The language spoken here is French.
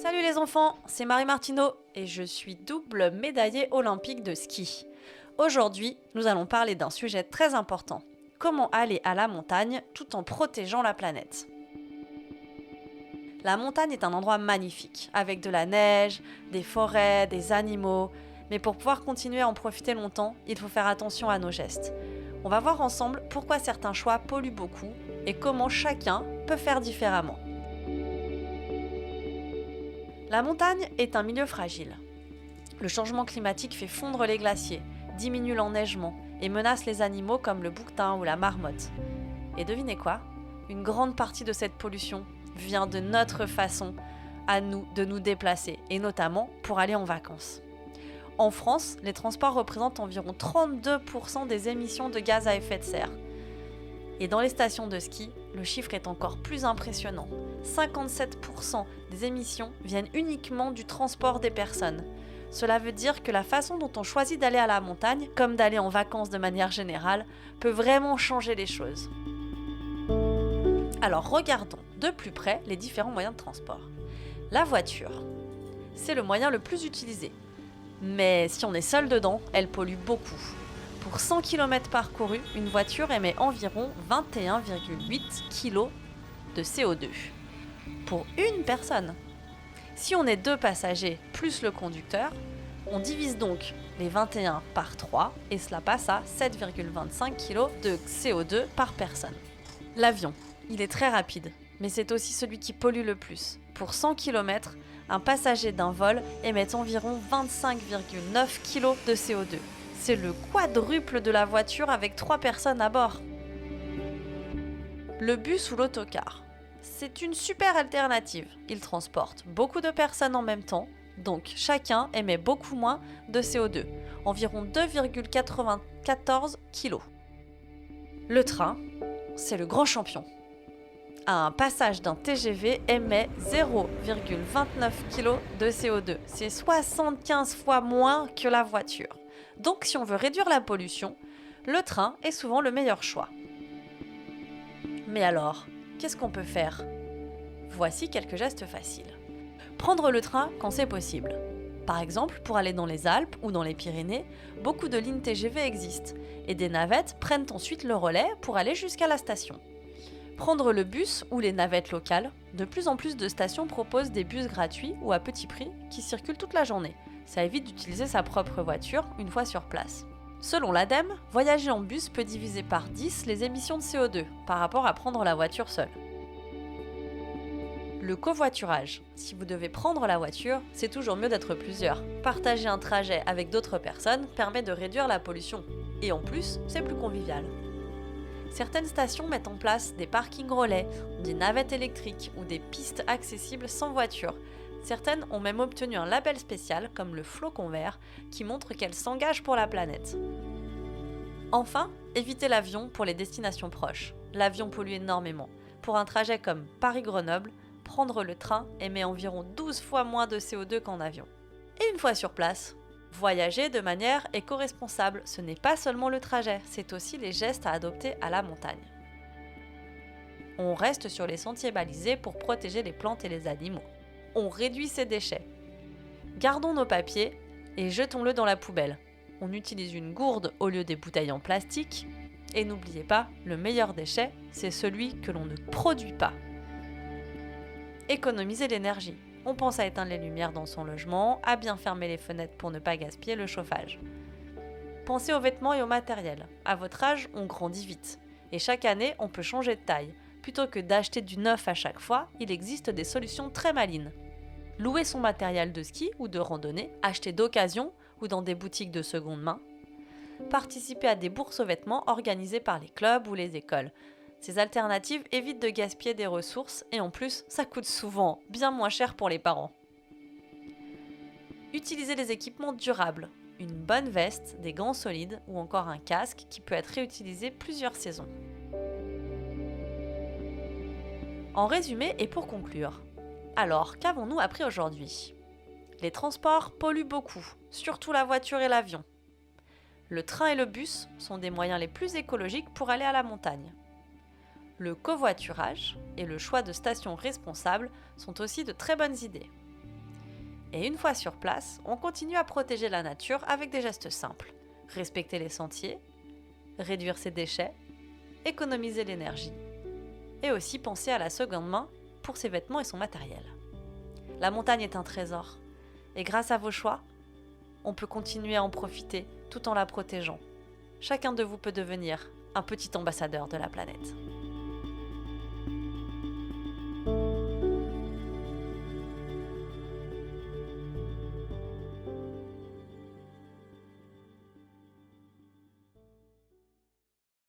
Salut les enfants, c'est Marie Martineau et je suis double médaillée olympique de ski. Aujourd'hui, nous allons parler d'un sujet très important. Comment aller à la montagne tout en protégeant la planète. La montagne est un endroit magnifique, avec de la neige, des forêts, des animaux. Mais pour pouvoir continuer à en profiter longtemps, il faut faire attention à nos gestes. On va voir ensemble pourquoi certains choix polluent beaucoup et comment chacun peut faire différemment. La montagne est un milieu fragile. Le changement climatique fait fondre les glaciers, diminue l'enneigement et menace les animaux comme le bouquetin ou la marmotte. Et devinez quoi ? Une grande partie de cette pollution vient de notre façon à nous de nous déplacer, et notamment pour aller en vacances. En France, les transports représentent environ 32% des émissions de gaz à effet de serre. Et dans les stations de ski, le chiffre est encore plus impressionnant. 57% des émissions viennent uniquement du transport des personnes. Cela veut dire que la façon dont on choisit d'aller à la montagne, comme d'aller en vacances de manière générale, peut vraiment changer les choses. Alors regardons de plus près les différents moyens de transport. La voiture, c'est le moyen le plus utilisé. Mais si on est seul dedans, elle pollue beaucoup. Pour 100 km parcourus, une voiture émet environ 21,8 kg de CO2. Pour une personne. Si on est 2 passagers plus le conducteur, on divise donc les 21 par 3 et cela passe à 7,25 kg de CO2 par personne. L'avion, il est très rapide, mais c'est aussi celui qui pollue le plus. Pour 100 km, un passager d'un vol émet environ 25,9 kg de CO2. C'est le quadruple de la voiture avec 3 personnes à bord. Le bus ou l'autocar. C'est une super alternative. Il transporte beaucoup de personnes en même temps, donc chacun émet beaucoup moins de CO2, environ 2,94 kg. Le train, c'est le grand champion. Un passage d'un TGV émet 0,29 kg de CO2. C'est 75 fois moins que la voiture. Donc si on veut réduire la pollution, le train est souvent le meilleur choix. Mais alors, qu'est-ce qu'on peut faire ? Voici quelques gestes faciles. Prendre le train quand c'est possible. Par exemple, pour aller dans les Alpes ou dans les Pyrénées, beaucoup de lignes TGV existent et des navettes prennent ensuite le relais pour aller jusqu'à la station. Prendre le bus ou les navettes locales, de plus en plus de stations proposent des bus gratuits ou à petit prix qui circulent toute la journée. Ça évite d'utiliser sa propre voiture une fois sur place. Selon l'ADEME, voyager en bus peut diviser par 10 les émissions de CO2 par rapport à prendre la voiture seule. Le covoiturage. Si vous devez prendre la voiture, c'est toujours mieux d'être plusieurs. Partager un trajet avec d'autres personnes permet de réduire la pollution. Et en plus, c'est plus convivial. Certaines stations mettent en place des parkings relais, des navettes électriques ou des pistes accessibles sans voiture. Certaines ont même obtenu un label spécial, comme le Flocon Vert, qui montre qu'elles s'engagent pour la planète. Enfin, évitez l'avion pour les destinations proches. L'avion pollue énormément. Pour un trajet comme Paris-Grenoble, prendre le train émet environ 12 fois moins de CO2 qu'en avion. Et une fois sur place, voyager de manière éco-responsable, ce n'est pas seulement le trajet, c'est aussi les gestes à adopter à la montagne. On reste sur les sentiers balisés pour protéger les plantes et les animaux. On réduit ses déchets. Gardons nos papiers et jetons-le dans la poubelle. On utilise une gourde au lieu des bouteilles en plastique. Et n'oubliez pas, le meilleur déchet, c'est celui que l'on ne produit pas. Économiser l'énergie. On pense à éteindre les lumières dans son logement, à bien fermer les fenêtres pour ne pas gaspiller le chauffage. Pensez aux vêtements et au matériel. À votre âge, on grandit vite. Et chaque année, on peut changer de taille. Plutôt que d'acheter du neuf à chaque fois, il existe des solutions très malines. Louer son matériel de ski ou de randonnée, acheter d'occasion ou dans des boutiques de seconde main. Participer à des bourses aux vêtements organisées par les clubs ou les écoles. Ces alternatives évitent de gaspiller des ressources et en plus, ça coûte souvent bien moins cher pour les parents. Utilisez les équipements durables, une bonne veste, des gants solides ou encore un casque qui peut être réutilisé plusieurs saisons. En résumé et pour conclure, alors qu'avons-nous appris aujourd'hui ? Les transports polluent beaucoup, surtout la voiture et l'avion. Le train et le bus sont des moyens les plus écologiques pour aller à la montagne. Le covoiturage et le choix de stations responsables sont aussi de très bonnes idées. Et une fois sur place, on continue à protéger la nature avec des gestes simples. Respecter les sentiers, réduire ses déchets, économiser l'énergie et aussi penser à la seconde main pour ses vêtements et son matériel. La montagne est un trésor et grâce à vos choix, on peut continuer à en profiter tout en la protégeant. Chacun de vous peut devenir un petit ambassadeur de la planète.